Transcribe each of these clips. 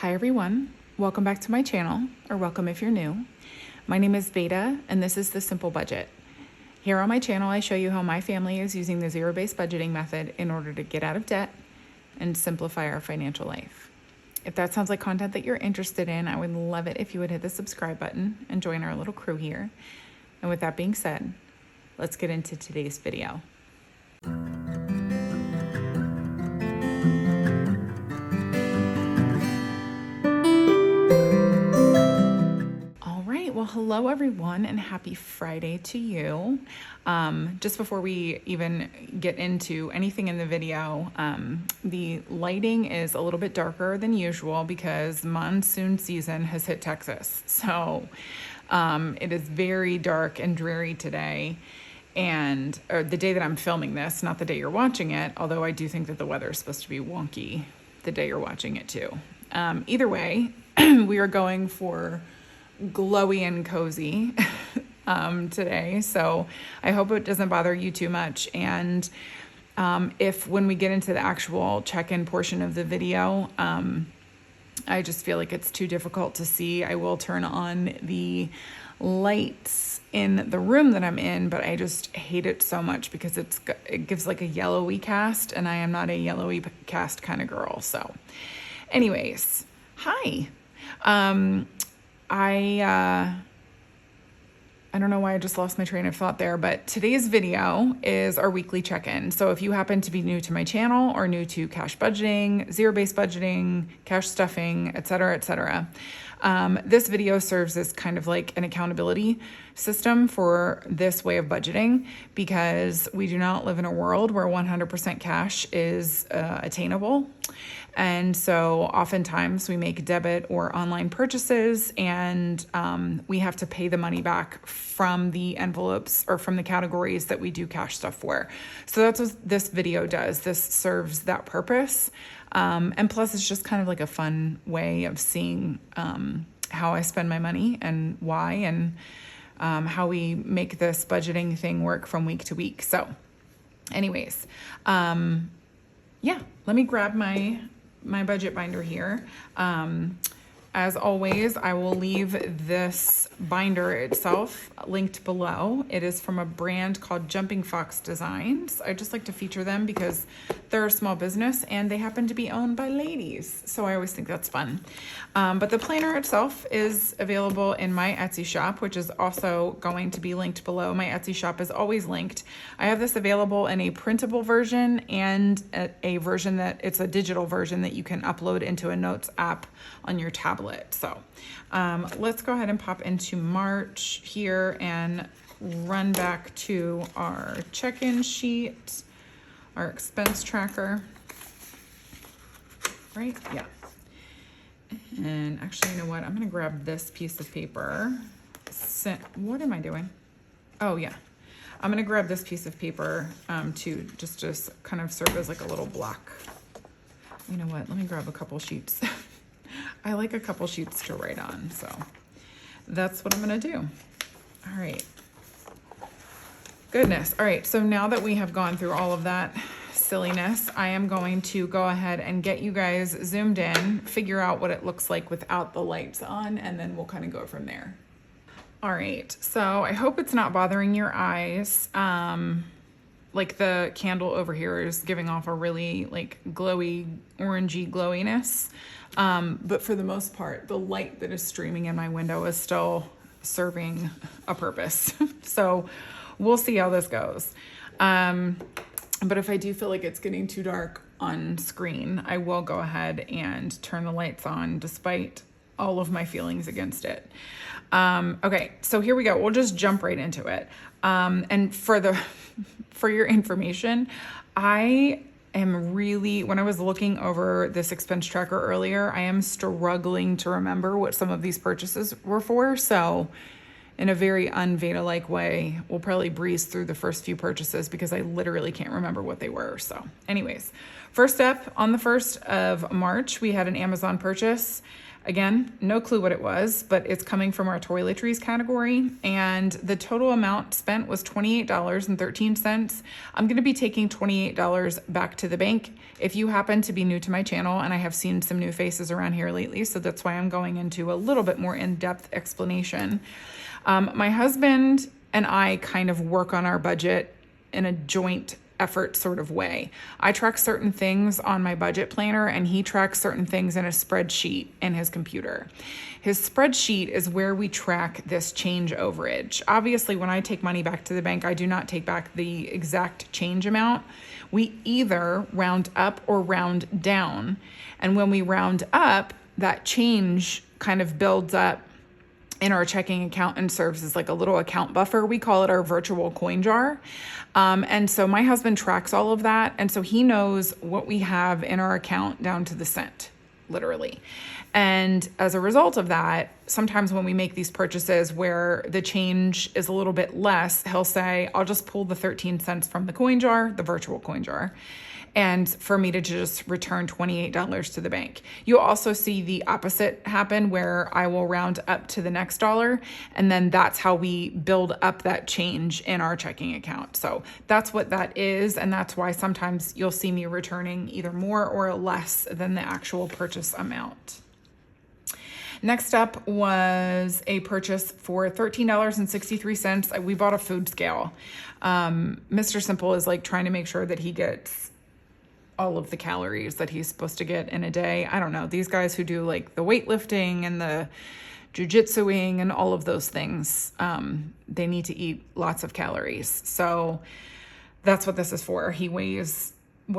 Hi everyone, welcome back to my channel, or welcome if you're new. My name is Veda and this is The Simple Budget. Here on my channel I show you how my family is using the zero-based budgeting method in order to get out of debt and simplify our financial life. If that sounds like content that you're interested in, I would love it if you would hit the subscribe button and join our little crew here. And with that being said, let's get into today's video. Well, hello everyone and happy Friday to you. Just before we even get into anything in the video, the lighting is a little bit darker than usual because monsoon season has hit Texas. So it is very dark and dreary today, and or the day that I'm filming this, not the day you're watching it, although I do think that the weather is supposed to be wonky the day you're watching it too. Either way, we are going for glowy and cozy today, so I hope it doesn't bother you too much. And if when we get into the actual check-in portion of the video, I just feel like it's too difficult to see, I will turn on the lights in the room that I'm in, but I just hate it so much because it gives like a yellowy cast, and I am not a yellowy cast kind of girl. So anyways, hi. I don't know why I just lost my train of thought there, but today's video is our weekly check-in. So if you happen to be new to my channel or new to cash budgeting, zero-based budgeting, cash stuffing, etc., this video serves as kind of like an accountability system for this way of budgeting, because we do not live in a world where 100% cash is attainable. And so oftentimes we make debit or online purchases, and we have to pay the money back from the envelopes or from the categories that we do cash stuff for. So that's what this video does. This serves that purpose. And plus it's just kind of like a fun way of seeing how I spend my money and why, and how we make this budgeting thing work from week to week. So anyways, yeah, let me grab my budget binder here. As always, I will leave this binder itself linked below. It is from a brand called Jumping Fox Designs. I just like to feature them because they're a small business and they happen to be owned by ladies. So I always think that's fun. But the planner itself is available in my Etsy shop, which is also going to be linked below. My Etsy shop is always linked. I have this available in a printable version and a version that it's a digital version that you can upload into a notes app on your tablet. So let's go ahead and pop into March here and run back to our check-in sheet, our expense tracker, right? Yeah. And actually, you know what? I'm going to grab this piece of paper. What am I doing? Oh yeah. I'm going to grab this piece of paper to just kind of serve as like a little block. You know what? Let me grab a couple sheets. I like a couple sheets to write on, so that's what I'm gonna do. All right. Goodness. All right, so now that we have gone through all of that silliness, I am going to go ahead and get you guys zoomed in, figure out what it looks like without the lights on, and then we'll kind of go from there. All right, so I hope it's not bothering your eyes. Like the candle over here is giving off a really like glowy, orangey glowiness. But for the most part, the light that is streaming in my window is still serving a purpose. So we'll see how this goes. But if I do feel like it's getting too dark on screen, I will go ahead and turn the lights on despite all of my feelings against it. Okay, so here we go. We'll just jump right into it. And for your information, I am really, when I was looking over this expense tracker earlier, I am struggling to remember what some of these purchases were for. So in a very un-Veda-like way, we'll probably breeze through the first few purchases because I literally can't remember what they were. So anyways, First up, on the 1st of March, we had an Amazon purchase. Again, no clue what it was, but it's coming from our toiletries category. And the total amount spent was $28.13. I'm going to be taking $28 back to the bank. If you happen to be new to my channel, and I have seen some new faces around here lately, so that's why I'm going into a little bit more in-depth explanation. My husband and I kind of work on our budget in a joint effort sort of way. I track certain things on my budget planner, and he tracks certain things in a spreadsheet in his computer. His spreadsheet is where we track this change overage. Obviously, when I take money back to the bank, I do not take back the exact change amount. We either round up or round down. And when we round up, that change kind of builds up in our checking account and serves as like a little account buffer. We call it our virtual coin jar. And so my husband tracks all of that. And so he knows what we have in our account down to the cent, literally. And as a result of that, sometimes when we make these purchases where the change is a little bit less, he'll say, I'll just pull the 13 cents from the coin jar, the virtual coin jar, and for me to just return $28 to the bank. You'll also see the opposite happen where I will round up to the next dollar, and then that's how we build up that change in our checking account. So that's what that is, and that's why sometimes you'll see me returning either more or less than the actual purchase amount. Next up was a purchase for $13.63. We bought a food scale. Mr. Simple is like trying to make sure that he gets all of the calories that he's supposed to get in a day. I don't know. These guys who do like the weightlifting and the jujitsuing and all of those things, they need to eat lots of calories. So that's what this is for. He weighs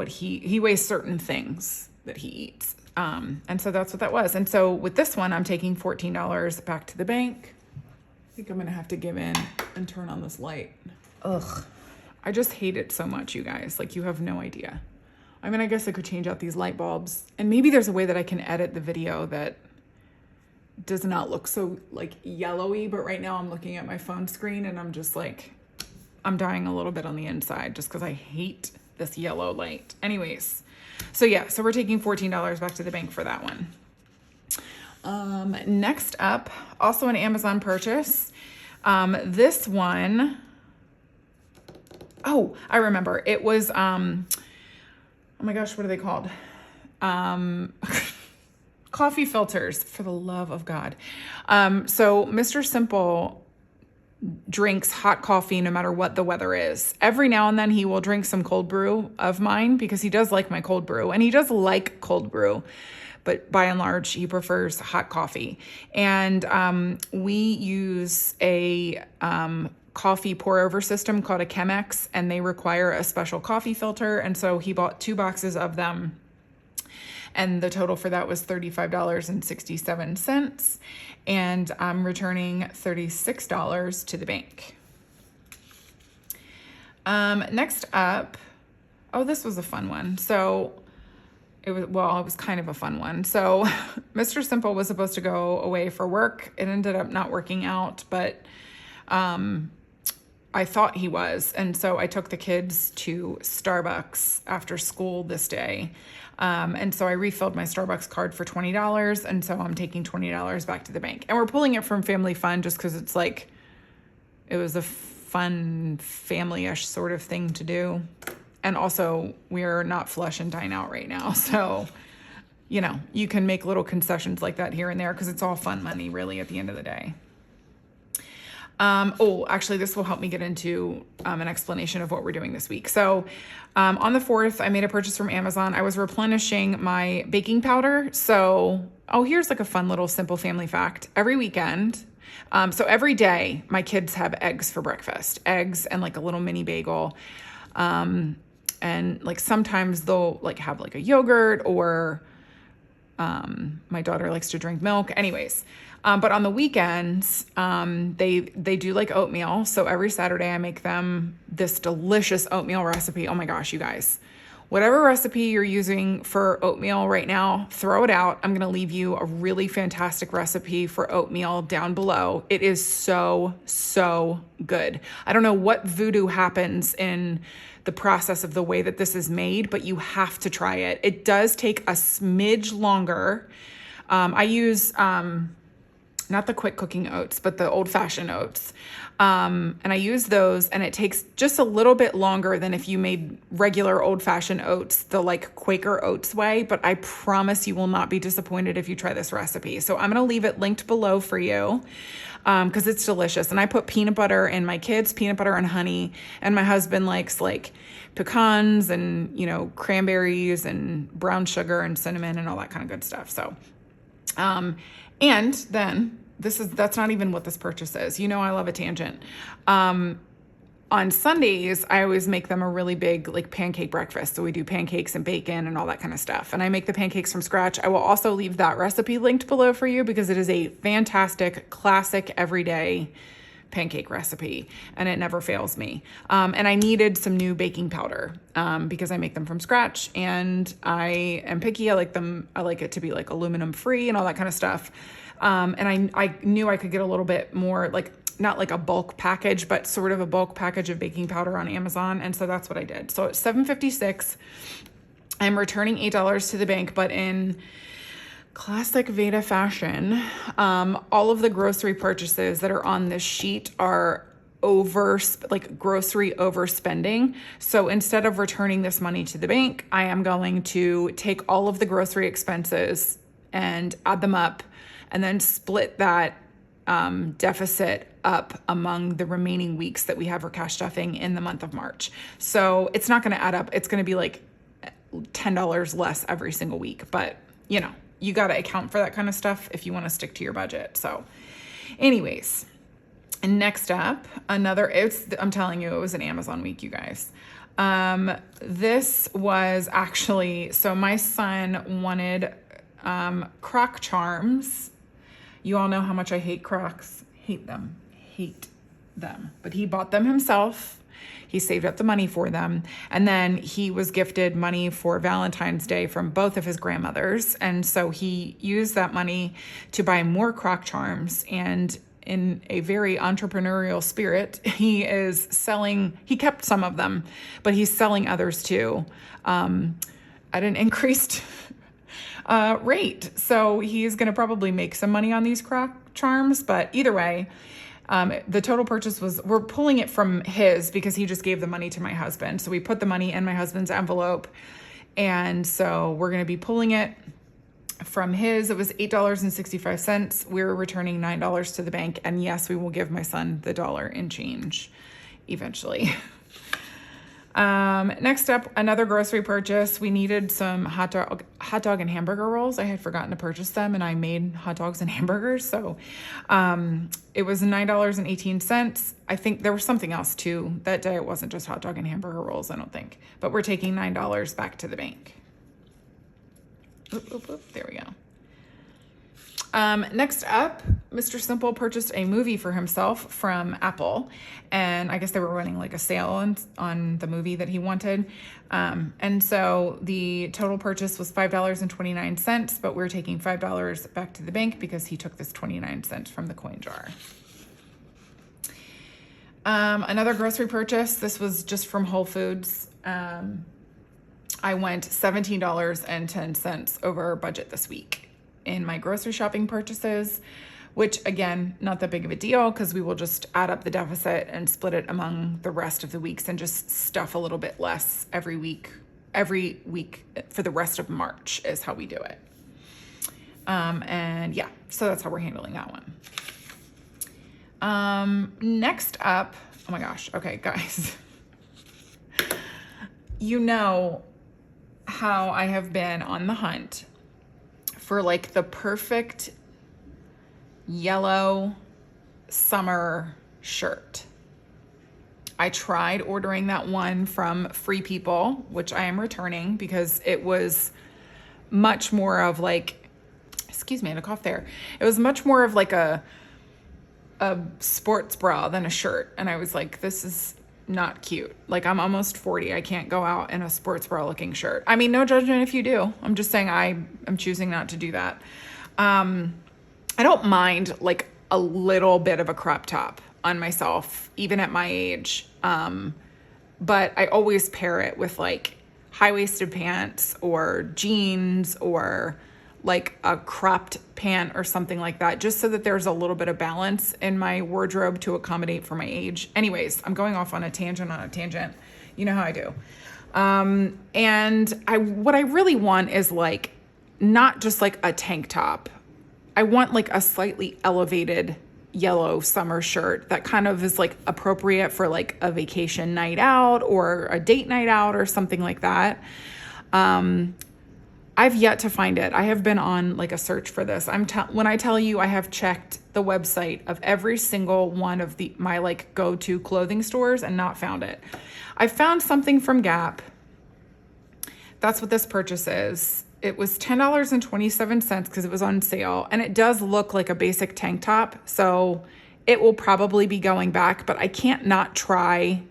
he weighs certain things that he eats. And so that's what that was. And so with this one, I'm taking $14 back to the bank. I think I'm going to have to give in and turn on this light. Ugh. I just hate it so much, you guys. Like, you have no idea. I mean, I guess I could change out these light bulbs, and maybe there's a way that I can edit the video that does not look so like yellowy, but right now I'm looking at my phone screen and I'm just like, I'm dying a little bit on the inside just because I hate this yellow light. Anyways, so yeah, so we're taking $14 back to the bank for that one. Next up, also an Amazon purchase. This one, oh, I remember. It was, oh my gosh, what are they called? Coffee filters, for the love of God. So Mr. Simple drinks hot coffee no matter what the weather is. Every now and then he will drink some cold brew of mine because he does like my cold brew, and he does like cold brew, but by and large he prefers hot coffee. And we use a coffee pour over system called a Chemex, and they require a special coffee filter. And so he bought 2 boxes of them, and the total for that was $35.67. And I'm returning $36 to the bank. Next up, oh, this was a fun one. So it was kind of a fun one. So Mr. Simple was supposed to go away for work. It ended up not working out, but I thought he was. And so I took the kids to Starbucks after school this day. And so I refilled my Starbucks card for $20. And so I'm taking $20 back to the bank. And we're pulling it from Family Fun just because it's like, it was a fun family-ish sort of thing to do. And also, we're not flush and dine out right now. So, you know, you can make little concessions like that here and there because it's all fun money, really, at the end of the day. Oh, actually, this will help me get into an explanation of what we're doing this week. So on the 4th, I made a purchase from Amazon. I was replenishing my baking powder. So, oh, here's like a fun little simple family fact. Every weekend, so every day, my kids have eggs for breakfast. Eggs and like a little mini bagel. And like sometimes they'll like have like a yogurt, or my daughter likes to drink milk. Anyways, but on the weekends, they do like oatmeal. So every Saturday I make them this delicious oatmeal recipe. Oh my gosh, you guys. Whatever recipe you're using for oatmeal right now, throw it out. I'm going to leave you a really fantastic recipe for oatmeal down below. It is so, so good. I don't know what voodoo happens in the process of the way that this is made, but you have to try it. It does take a smidge longer. I use not the quick cooking oats, but the old fashioned oats. And I use those, and it takes just a little bit longer than if you made regular old fashioned oats, the like Quaker Oats way, but I promise you will not be disappointed if you try this recipe. So I'm going to leave it linked below for you, because it's delicious. And I put peanut butter in my kids, peanut butter and honey, and my husband likes like pecans and, you know, cranberries and brown sugar and cinnamon and all that kind of good stuff. So, and then that's not even what this purchase is. You know, I love a tangent. On Sundays, I always make them a really big like pancake breakfast. So we do pancakes and bacon and all that kind of stuff. And I make the pancakes from scratch. I will also leave that recipe linked below for you because it is a fantastic, classic, everyday pancake recipe, and it never fails me. And I needed some new baking powder because I make them from scratch, and I am picky. I like it to be like aluminum free and all that kind of stuff. And I knew I could get a little bit more, like not like a bulk package, but sort of a bulk package of baking powder on Amazon. And so that's what I did. So it's $7.56. I'm returning $8 to the bank, but in classic Veda fashion, all of the grocery purchases that are on this sheet are grocery overspending. So instead of returning this money to the bank, I am going to take all of the grocery expenses and add them up and then split that deficit up among the remaining weeks that we have for cash stuffing in the month of March. So it's not going to add up. It's going to be like $10 less every single week, but you know, you got to account for that kind of stuff if you want to stick to your budget. So anyways, and next up, I'm telling you, it was an Amazon week, you guys. This was actually, so my son wanted Croc charms. You all know how much I hate Crocs. Hate them. But he bought them himself. He saved up the money for them. And then he was gifted money for Valentine's Day from both of his grandmothers. And so he used that money to buy more Croc charms. And in a very entrepreneurial spirit, he kept some of them, but he's selling others too at an increased rate. So he's going to probably make some money on these Croc charms, but either way, the total purchase we're pulling it from his because he just gave the money to my husband. So we put the money in my husband's envelope. And so we're going to be pulling it from his. It was $8.65. We're returning $9 to the bank. And yes, we will give my son the dollar in change eventually. Next up, another grocery purchase. We needed some hot dog and hamburger rolls. I had forgotten to purchase them, and I made hot dogs and hamburgers. So, it was $9.18. I think there was something else too that day. It wasn't just hot dog and hamburger rolls, I don't think, but we're taking $9 back to the bank. There we go. Next up, Mr. Simple purchased a movie for himself from Apple, and I guess they were running like a sale on the movie that he wanted. And so the total purchase was $5.29, but we're taking $5 back to the bank because he took this 29 cents from the coin jar. Another grocery purchase. This was just from Whole Foods. I went $17.10 over budget this week in my grocery shopping purchases, which again, not that big of a deal because we will just add up the deficit and split it among the rest of the weeks and just stuff a little bit less every week for the rest of March is how we do it. And yeah, so that's how we're handling that one. Next up, oh my gosh. Okay, guys, you know how I have been on the hunt for like the perfect yellow summer shirt. I tried ordering that one from Free People, which I am returning because it was much more of like, excuse me, I had a cough there. It was much more of like a sports bra than a shirt. And I was like, this is not cute. Like, I'm almost 40. I can't go out in a sports bra looking shirt. I mean, no judgment if you do. I'm just saying I am choosing not to do that. I don't mind like a little bit of a crop top on myself, even at my age. But I always pair it with like high-waisted pants or jeans or like a cropped pant or something like that, just so that there's a little bit of balance in my wardrobe to accommodate for my age. Anyways, I'm going off on a tangent. You know how I do. And what I really want is like, not just like a tank top. I want like a slightly elevated yellow summer shirt that kind of is like appropriate for like a vacation night out or a date night out or something like that. I've yet to find it. I have been on like a search for this. When I tell you I have checked the website of every single one of my like go-to clothing stores and not found it. I found something from Gap. That's what this purchase is. It was $10.27 because it was on sale, and it does look like a basic tank top, so it will probably be going back, but I can't not try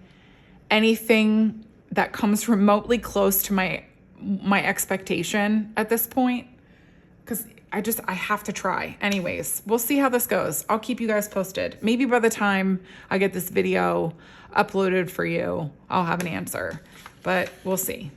anything that comes remotely close to my expectation at this point, because I have to try. Anyways, we'll see how this goes. I'll keep you guys posted. Maybe by the time I get this video uploaded for you, I'll have an answer, but we'll see.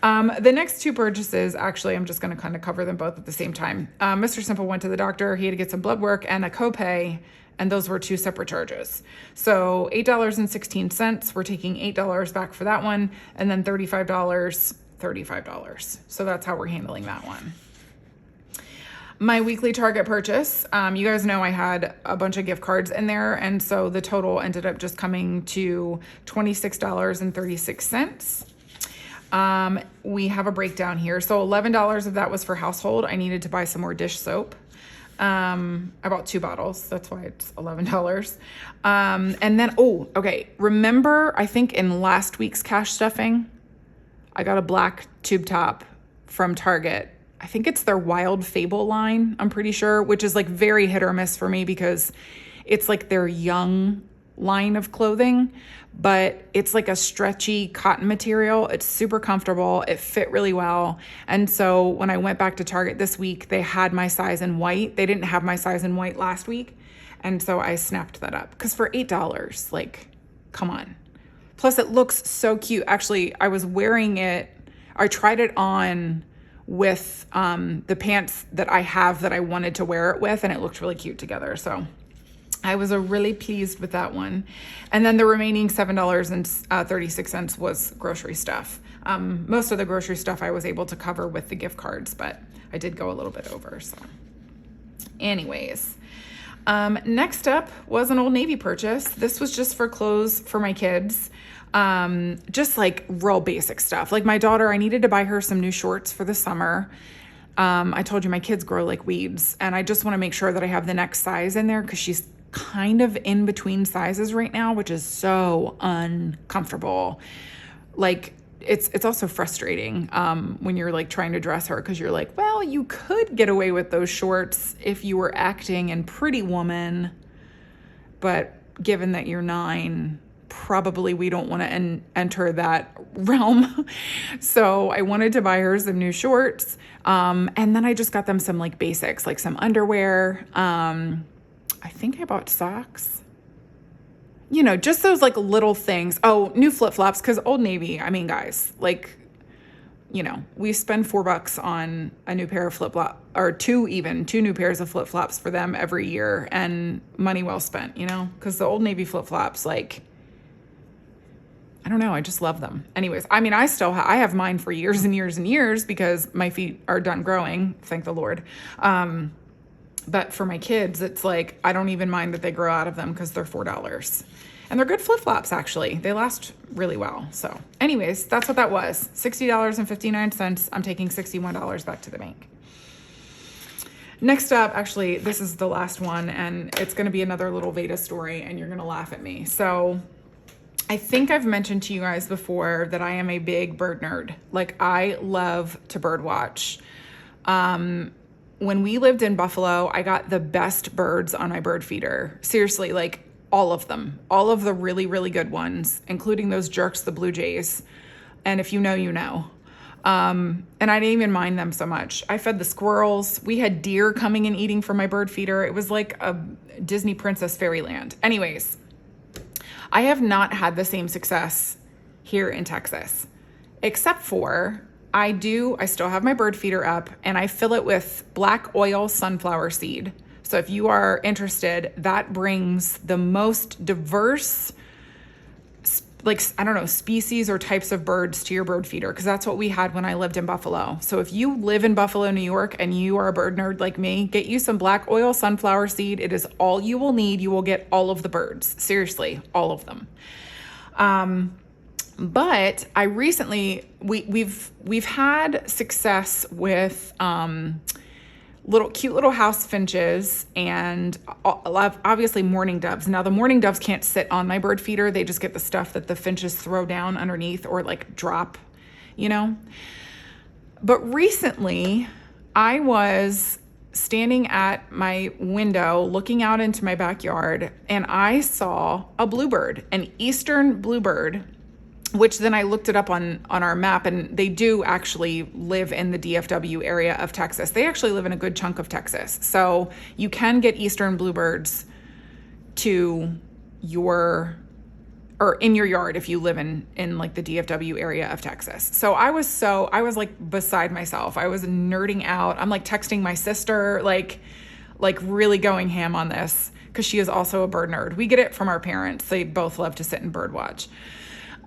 The next two purchases, actually, I'm just going to kind of cover them both at the same time. Mr. Simple went to the doctor. He had to get some blood work and a copay, and those were two separate charges. So $8.16, we're taking $8 back for that one, and then $35. So that's how we're handling that one. My weekly Target purchase, you guys know I had a bunch of gift cards in there, and so the total ended up just coming to $26.36. We have a breakdown here. So $11 of that was for household. I needed to buy some more dish soap. I bought 2 bottles. That's why it's $11. And then, okay. Remember, I think in last week's cash stuffing, I got a black tube top from Target. I think it's their Wild Fable line, I'm pretty sure, which is like very hit or miss for me because it's like their young line of clothing, but it's like a stretchy cotton material. It's super comfortable. It fit really well. And so when I went back to Target this week, they had my size in white. They didn't have my size in white last week. And so I snapped that up because for $8, like, come on. Plus it looks so cute. Actually, I was wearing it. I tried it on with the pants that I have that I wanted to wear it with, and it looked really cute together. So I was really pleased with that one. And then the remaining $7.36 was grocery stuff. Most of the grocery stuff I was able to cover with the gift cards, but I did go a little bit over. So anyways, next up was an Old Navy purchase. This was just for clothes for my kids. Just like real basic stuff. Like my daughter, I needed to buy her some new shorts for the summer. I told you my kids grow like weeds, and I just want to make sure that I have the next size in there because she's kind of in between sizes right now, which is so uncomfortable. Like it's also frustrating when you're like trying to dress her because you're like, well, you could get away with those shorts if you were acting in Pretty Woman, but given that you're 9, probably we don't want to enter that realm. So I wanted to buy her some new shorts. And then I just got them some like basics, like some underwear. I think I bought socks. You know, just those like little things. Oh, new flip-flops, because Old Navy, I mean, guys, like, you know, we spend $4 on a new pair of flip-flop, or 2 new pairs of flip-flops for them every year, and money well spent, you know, because the Old Navy flip-flops, like, I don't know, I just love them. Anyways, I mean, I have mine for years and years and years because my feet are done growing, thank the Lord. But for my kids, it's like, I don't even mind that they grow out of them because they're $4. And they're good flip-flops, actually. They last really well. So anyways, that's what that was. $60.59. I'm taking $61 back to the bank. Next up, actually, this is the last one, and it's going to be another little Veda story, and you're going to laugh at me. So I think I've mentioned to you guys before that I am a big bird nerd. Like, I love to bird watch. When we lived in Buffalo, I got the best birds on my bird feeder. Seriously, like, all of them, all of the really, really good ones, including those jerks, the blue jays. And if you know, you know. And I didn't even mind them so much. I fed the squirrels. We had deer coming and eating from my bird feeder. It was like a Disney princess fairyland. Anyways, I have not had the same success here in Texas, except for I still have my bird feeder up and I fill it with black oil sunflower seed. So if you are interested, that brings the most diverse, like, I don't know, species or types of birds to your bird feeder, because that's what we had when I lived in Buffalo. So if you live in Buffalo, New York, and you are a bird nerd like me, get you some black oil sunflower seed. It is all you will need. You will get all of the birds. Seriously, all of them. But I recently, we've had success with cute little house finches and obviously mourning doves. Now the mourning doves can't sit on my bird feeder. They just get the stuff that the finches throw down underneath or like drop, you know. But recently I was standing at my window looking out into my backyard and I saw a bluebird, an eastern bluebird, which then I looked it up on our map, and they do actually live in the DFW area of Texas. They actually live in a good chunk of Texas. So you can get eastern bluebirds in your yard if you live in like the DFW area of Texas. So I was like beside myself. I was nerding out. I'm like texting my sister, like really going ham on this, because she is also a bird nerd. We get it from our parents. They both love to sit and bird watch.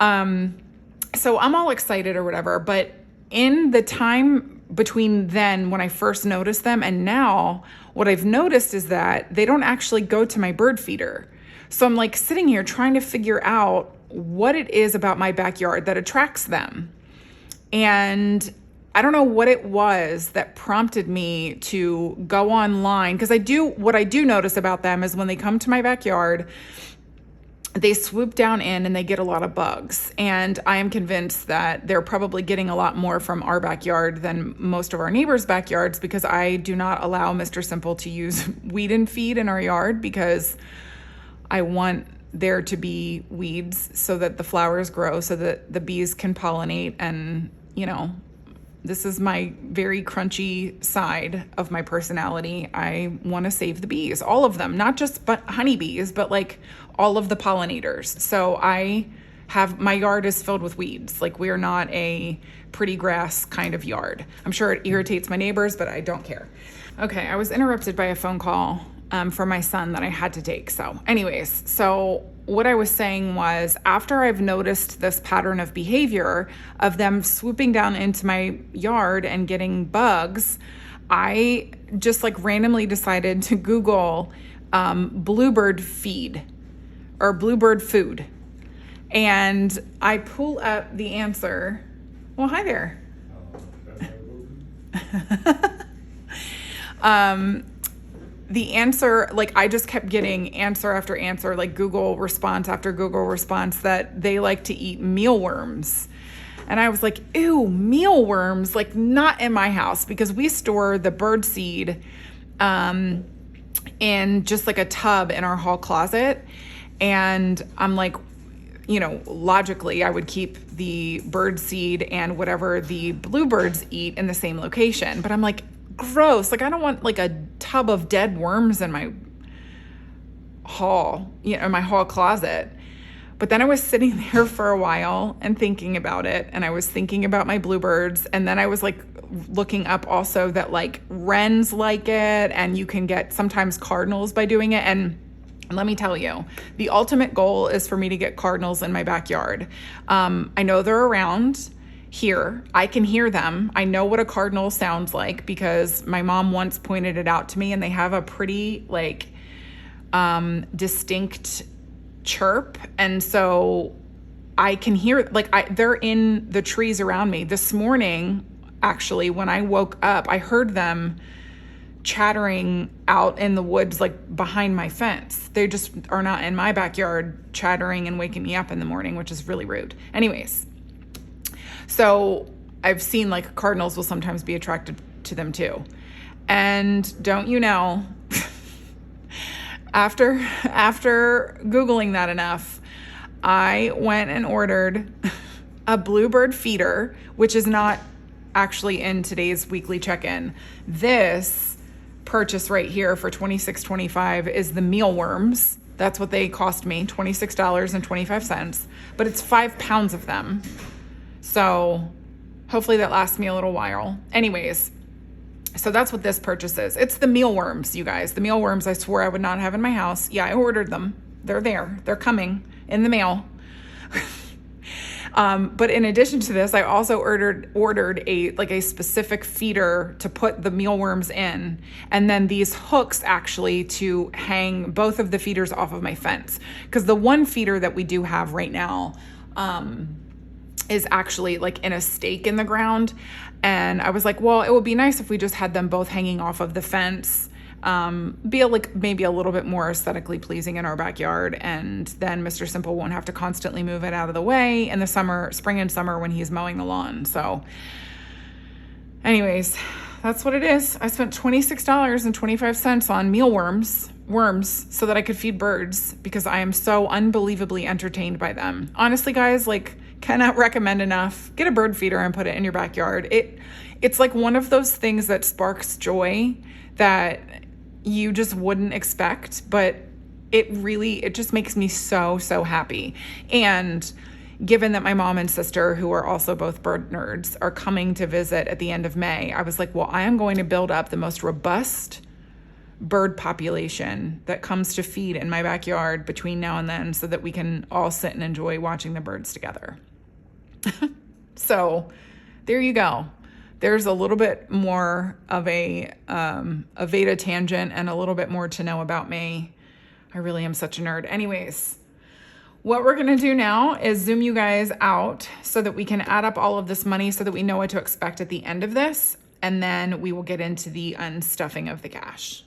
So I'm all excited or whatever, but in the time between then when I first noticed them and now, what I've noticed is that they don't actually go to my bird feeder. So I'm like sitting here trying to figure out what it is about my backyard that attracts them. And I don't know what it was that prompted me to go online, because what I do notice about them is when they come to my backyard, they swoop down in and they get a lot of bugs. And I am convinced that they're probably getting a lot more from our backyard than most of our neighbors' backyards, because I do not allow Mr. Simple to use weed and feed in our yard, because I want there to be weeds so that the flowers grow, so that the bees can pollinate. And, you know, this is my very crunchy side of my personality. I want to save the bees, all of them, not just honeybees, but like all of the pollinators. So my yard is filled with weeds. Like, we're not a pretty grass kind of yard. I'm sure it irritates my neighbors, but I don't care. Okay, I was interrupted by a phone call from my son that I had to take. So anyways, what I was saying was, after I've noticed this pattern of behavior of them swooping down into my yard and getting bugs, I just like randomly decided to Google bluebird feed or bluebird food. And I pull up the answer. Well, hi there. The answer, like, I just kept getting answer after answer, like Google response after Google response, that they like to eat mealworms. And I was like, ew, mealworms, like, not in my house, because we store the bird seed in just like a tub in our hall closet. And I'm like, you know, logically I would keep the bird seed and whatever the bluebirds eat in the same location. But I'm like, gross. Like, I don't want like a tub of dead worms in my hall, my hall closet. But then I was sitting there for a while and thinking about it, and I was thinking about my bluebirds, and then I was like looking up also that like wrens like it, and you can get sometimes cardinals by doing it. And let me tell you, the ultimate goal is for me to get cardinals in my backyard. I know they're around here. I can hear them. I know what a cardinal sounds like because my mom once pointed it out to me, and they have a pretty like distinct chirp. And so I can hear, like, they're in the trees around me. This morning, actually, when I woke up, I heard them chattering out in the woods, like behind my fence. They just are not in my backyard chattering and waking me up in the morning, which is really rude. Anyways, so I've seen like cardinals will sometimes be attracted to them too. And don't you know, After Googling that enough, I went and ordered a bluebird feeder, which is not actually in today's weekly check-in. This purchase right here for $26.25 is the mealworms. That's what they cost me, $26.25, but it's 5 pounds of them. So hopefully that lasts me a little while. Anyways, so that's what this purchase is. It's the mealworms, you guys. The mealworms I swore I would not have in my house. Yeah, I ordered them. They're there. They're coming in the mail. But in addition to this, I also ordered a specific feeder to put the mealworms in, and then these hooks actually to hang both of the feeders off of my fence. Because the one feeder that we do have right now is actually like in a stake in the ground, and I was like, well, it would be nice if we just had them both hanging off of the fence. Maybe a little bit more aesthetically pleasing in our backyard, and then Mr. Simple won't have to constantly move it out of the way in the spring and summer when he's mowing the lawn. So anyways, that's what it is. I spent $26.25 on worms so that I could feed birds because I am so unbelievably entertained by them. Honestly, guys, like, cannot recommend enough. Get a bird feeder and put it in your backyard. It's like one of those things that sparks joy that you just wouldn't expect, but it just makes me so, so happy. And given that my mom and sister, who are also both bird nerds, are coming to visit at the end of May, I was like, well, I am going to build up the most robust bird population that comes to feed in my backyard between now and then so that we can all sit and enjoy watching the birds together. So there you go. There's a little bit more of a Veda tangent and a little bit more to know about me. I really am such a nerd. Anyways, what we're gonna do now is zoom you guys out so that we can add up all of this money so that we know what to expect at the end of this, and then we will get into the unstuffing of the cash.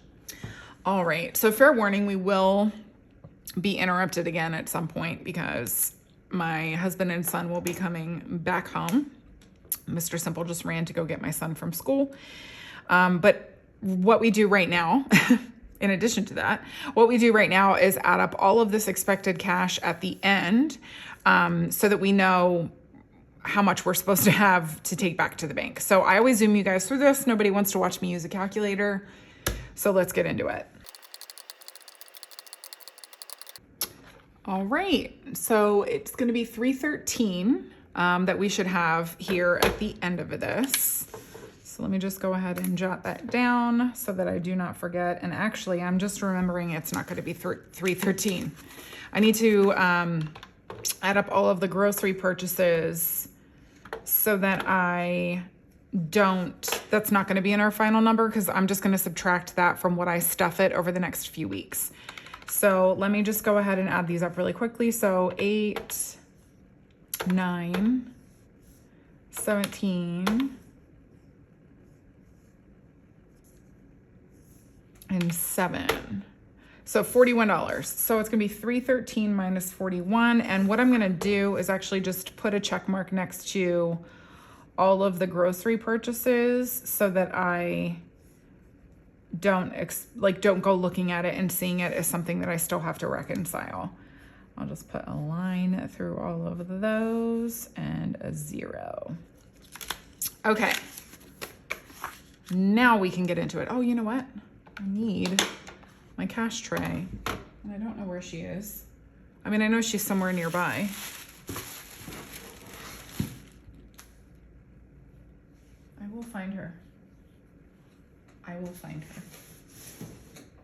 All right, so fair warning, we will be interrupted again at some point because my husband and son will be coming back home. Mr. Simple just ran to go get my son from school. But what we do right now, in addition to that, what we do right now is add up all of this expected cash at the end so that we know how much we're supposed to have to take back to the bank. So I always zoom you guys through this. Nobody wants to watch me use a calculator. So let's get into it. All right, so it's going to be $313 that we should have here at the end of this. So let me just go ahead and jot that down so that I do not forget. And actually, I'm just remembering it's not going to be $313. I need to add up all of the grocery purchases so that that's not going to be in our final number because I'm just going to subtract that from what I stuff it over the next few weeks. So let me just go ahead and add these up really quickly. So 8, 9, 17, and 7. So $41. So it's gonna be $313 minus 41. And what I'm gonna do is actually just put a check mark next to all of the grocery purchases so that I don't go looking at it and seeing it as something that I still have to reconcile. I'll just put a line through all of those and a 0. Okay. Now we can get into it. Oh, you know what? I need my cash tray. And I don't know where she is. I mean, I know she's somewhere nearby. I will find her. I will find her.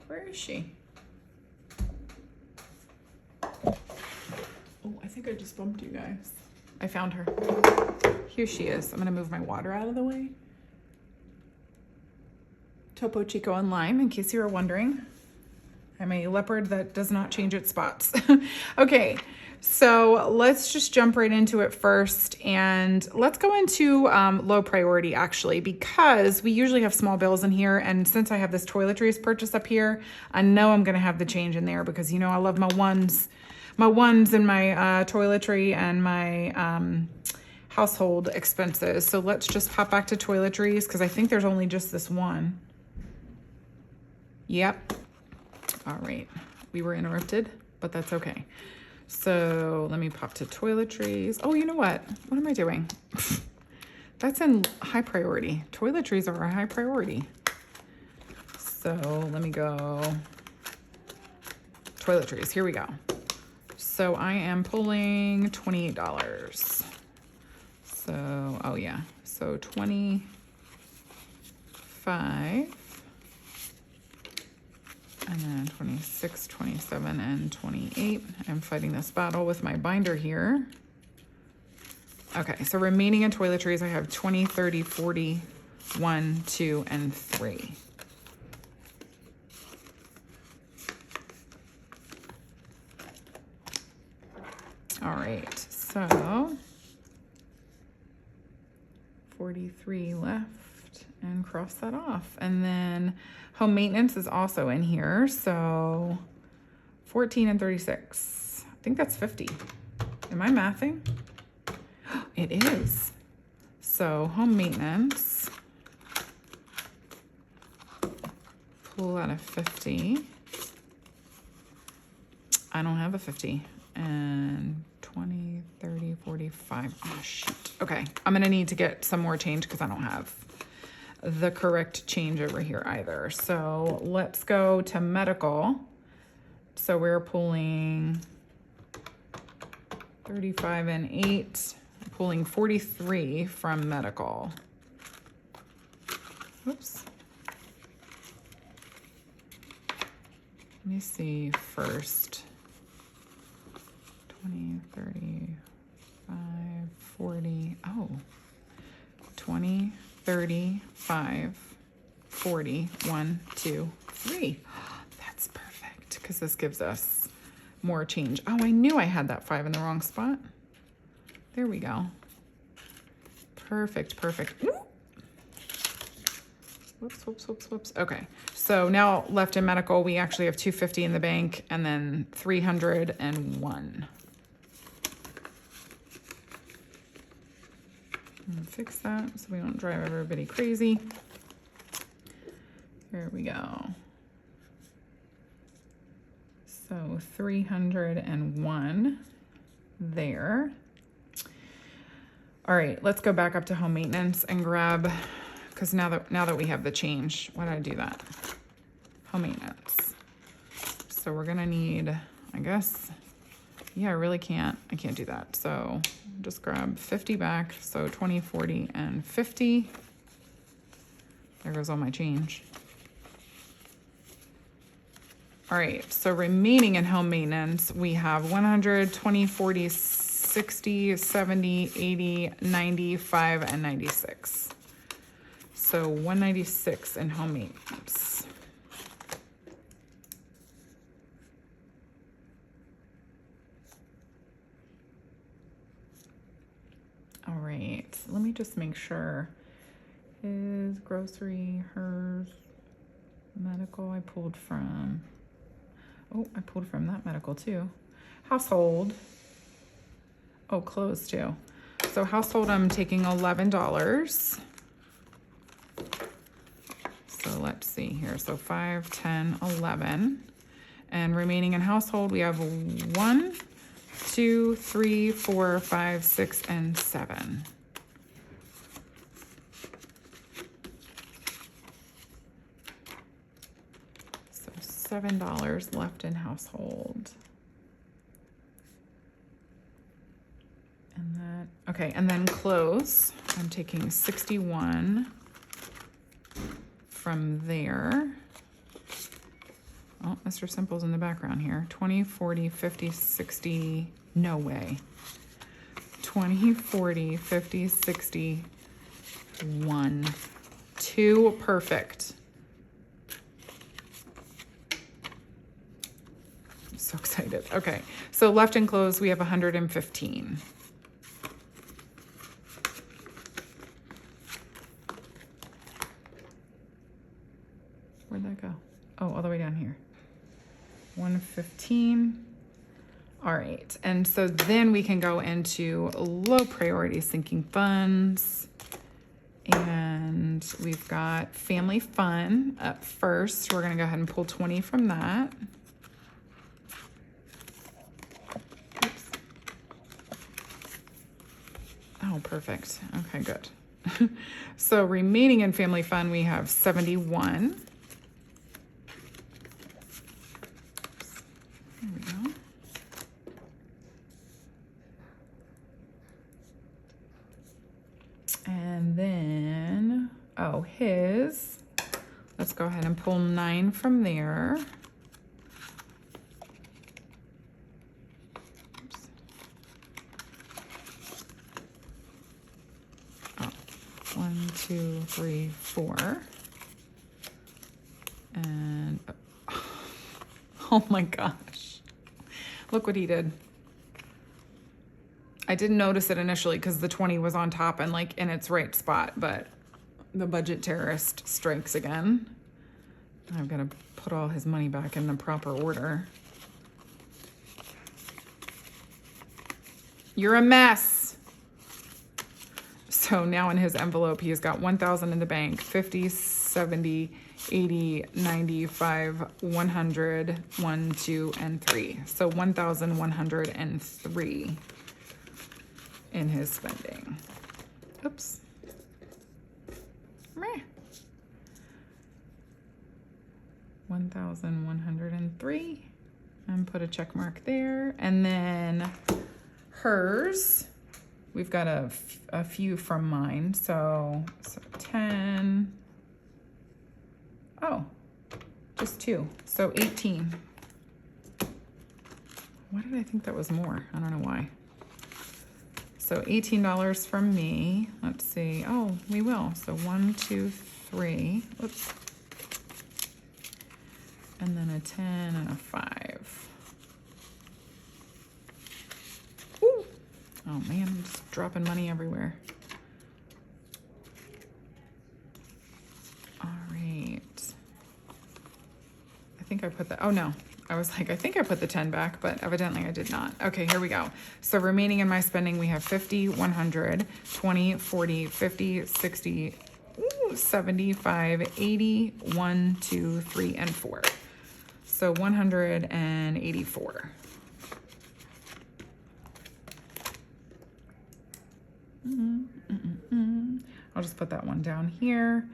Where is she? Oh, I think I just bumped you guys. I found her. Here she is. I'm gonna move my water out of the way. Topo Chico and Lime, in case you were wondering. I'm a leopard that does not change its spots. Okay, so let's just jump right into it first, and let's go into low priority actually, because we usually have small bills in here, and since I have this toiletries purchase up here, I know I'm gonna have the change in there because, you know, I love my ones and my toiletry and my household expenses. So let's just pop back to toiletries because I think there's only just this one. Yep. All right. We were interrupted, but that's okay. So let me pop to toiletries. Oh, you know what? What am I doing? That's in high priority. Toiletries are a high priority. So let me go. Toiletries, here we go. So I am pulling $28. So, oh yeah, so 25, and then 26, 27, and 28. I'm fighting this battle with my binder here. Okay, so remaining in toiletries, I have 20, 30, 40, 1, 2, and 3. All right, so 43 left, and cross that off. And then home maintenance is also in here, so 14 and 36. I think that's 50. Am I mathing? It is. So home maintenance, pull out a 50. I don't have a 50. And 20, 30, 45. Oh, shoot. Okay, I'm gonna need to get some more change because I don't have the correct change over here either. So let's go to medical. So we're pulling 35 and 8, pulling 43 from medical. Whoops. Let me see first. 20, 35, 40, oh, 20, 35, 40, 1, 2, 3. That's perfect, because this gives us more change. Oh, I knew I had that 5 in the wrong spot. There we go. Perfect, perfect. Ooh. Whoops, whoops, whoops, whoops. Okay, so now left in medical, we actually have 250 in the bank and then 301. Fix that so we don't drive everybody crazy. Here we go. So 301 there. All right, let's go back up to home maintenance and grab, because now that we have the change, why did I do that? Home maintenance. So we're gonna need, I guess, yeah, I can't do that. So just grab 50 back. So 20, 40, and 50. There goes all my change. All right, so remaining in home maintenance, we have 100, 20, 40, 60, 70, 80, 95, and 96. So 196 in home maintenance. All right, let me just make sure. His grocery, hers, medical, I pulled from that medical too. Household, oh, clothes too. So household, I'm taking $11. So let's see here. So 5, 10, 11. And remaining in household, we have 1, 2, 3, 4, 5, 6, and 7. So $7 left in household. And that, okay, and then clothes, I'm taking 61 from there. Oh, Mr. Simple's in the background here. 20, 40, 50, 60, no way. 20, 40, 50, 60, 1, 2, perfect. I'm so excited. Okay, so left in clothes, we have 115. Where'd that go? Oh, all the way down here. 115. All right, and so then we can go into low priority sinking funds. And we've got family fun up first. We're gonna go ahead and pull 20 from that. Oh, perfect. Okay, good. So remaining in family fund, we have 71. There we go. And then, oh, let's go ahead and pull 9 from there. Oops. Oh, 1, 2, 3, 4. And, oh my gosh. Look what he did. I didn't notice it initially because the 20 was on top and like in its right spot, but the budget terrorist strikes again. I've got to put all his money back in the proper order. You're a mess. So now in his envelope, he's got 1,000 in the bank, 50, 70, 80, 95, 100, 1, 2, and 3. So 1,103 in his spending. Oops. Meh. 1,103. And put a check mark there. And then hers, we've got a few from mine. So 10. Oh, just 2. So 18. Why did I think that was more? I don't know why. So $18 from me. Let's see. Oh, we will. So 1, 2, 3. Oops. And then a 10 and a 5. Ooh. Oh man, I'm just dropping money everywhere. All right. I think I put the, oh no. I was like, I think I put the 10 back, but evidently I did not. Okay, here we go. So remaining in my spending, we have 50, 100, 20, 40, 50, 60, 75, 80, 1, 2, 3, and 4. So 184. I'll just put that one down here.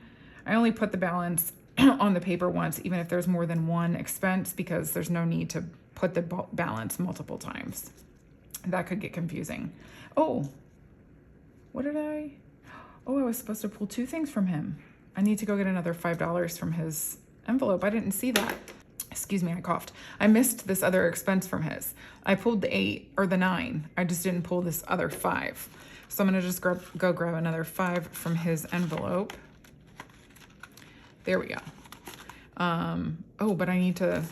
I only put the balance on the paper once, even if there's more than one expense, because there's no need to put the balance multiple times. That could get confusing. Oh, what did I? Oh, I was supposed to pull 2 things from him. I need to go get another $5 from his envelope. I didn't see that. Excuse me, I coughed. I missed this other expense from his. I pulled the 8 or the 9. I just didn't pull this other 5. So I'm gonna just go grab another 5 from his envelope. There we go. Oh, but I need to,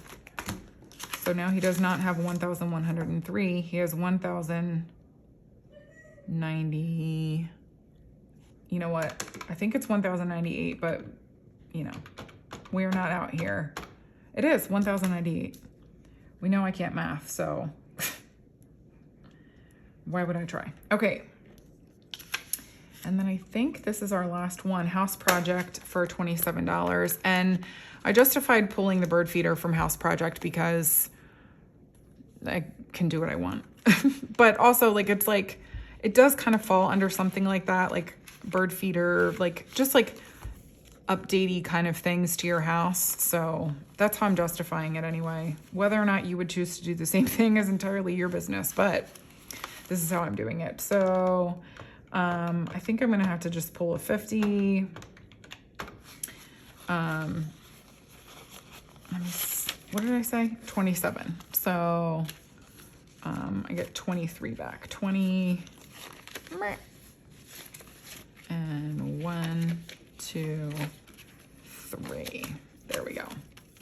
so now he does not have 1,103. He has 1,090. You know what? I think it's 1,098, but you know, we're not out here. It is 1,098. We know I can't math, so why would I try? Okay. And then I think this is our last one, house project for $27. And I justified pulling the bird feeder from house project because I can do what I want. But also like, it's like, it does kind of fall under something like that, like bird feeder, like just like updatey kind of things to your house. So that's how I'm justifying it anyway. Whether or not you would choose to do the same thing is entirely your business, but this is how I'm doing it. So I think I'm gonna have to just pull a 50. What did I say? 27. So I get 23 back. 20 and 1, 2, 3. There we go.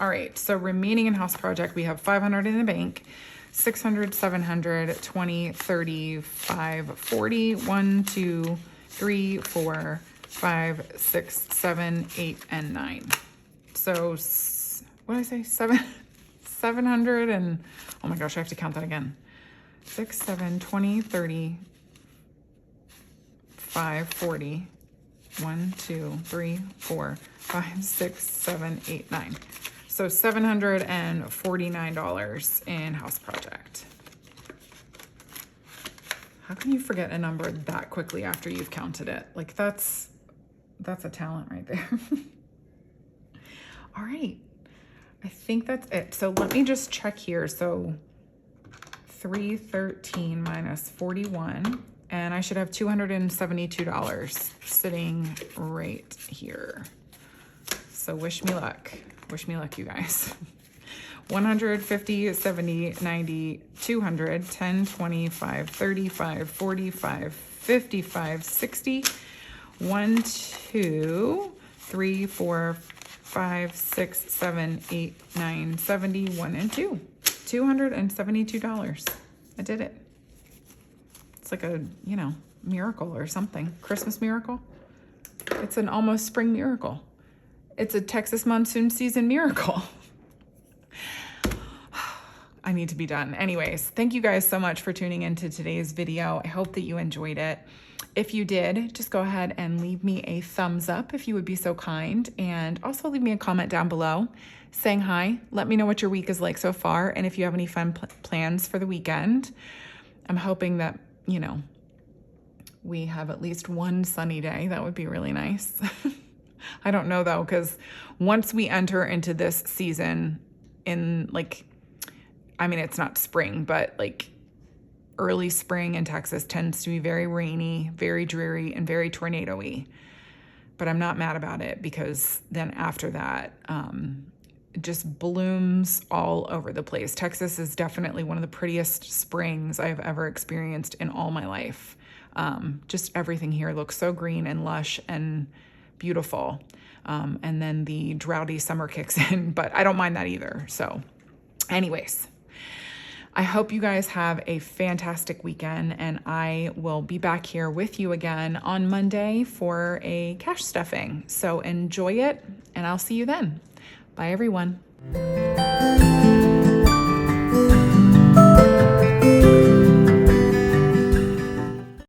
All right, so remaining in house project, we have 500 in the bank, 600, 700, 20, 30, 5, 40, 1, 2, 3, 4, 5, 6, 7, 8, and 9. So what did I say? 700 and, oh my gosh, I have to count that again. 6, 7, 20, 30, 5, 40, 1, 2, 3, 4, 5, 6, 7, 8, 9. So $749 in house project. How can you forget a number that quickly after you've counted it? Like that's a talent right there. All right. I think that's it. So let me just check here. So 313 minus 41, and I should have $272 sitting right here. So wish me luck. Wish me luck, you guys. 100, 50, 70, 90, 200, 10, 25, 35, 45, 55, 60, 1, 2, 3, 4, 5, 6, 7, 8, 9, 70, 1 and 2. $272. I did it. It's like a, miracle or something. Christmas miracle. It's an almost spring miracle. It's a Texas monsoon season miracle. I need to be done. Anyways, thank you guys so much for tuning into today's video. I hope that you enjoyed it. If you did, just go ahead and leave me a thumbs up if you would be so kind. And also leave me a comment down below saying hi. Let me know what your week is like so far. And if you have any fun plans for the weekend. I'm hoping that, we have at least one sunny day. That would be really nice. I don't know though, because once we enter into this season in it's not spring, but early spring in Texas tends to be very rainy, very dreary, and very tornado-y. But I'm not mad about it because then after that, it just blooms all over the place. Texas is definitely one of the prettiest springs I've ever experienced in all my life. Just everything here looks so green and lush and beautiful. And then the droughty summer kicks in, but I don't mind that either. So anyways, I hope you guys have a fantastic weekend, and I will be back here with you again on Monday for a cash stuffing. So enjoy it, and I'll see you then. Bye, everyone.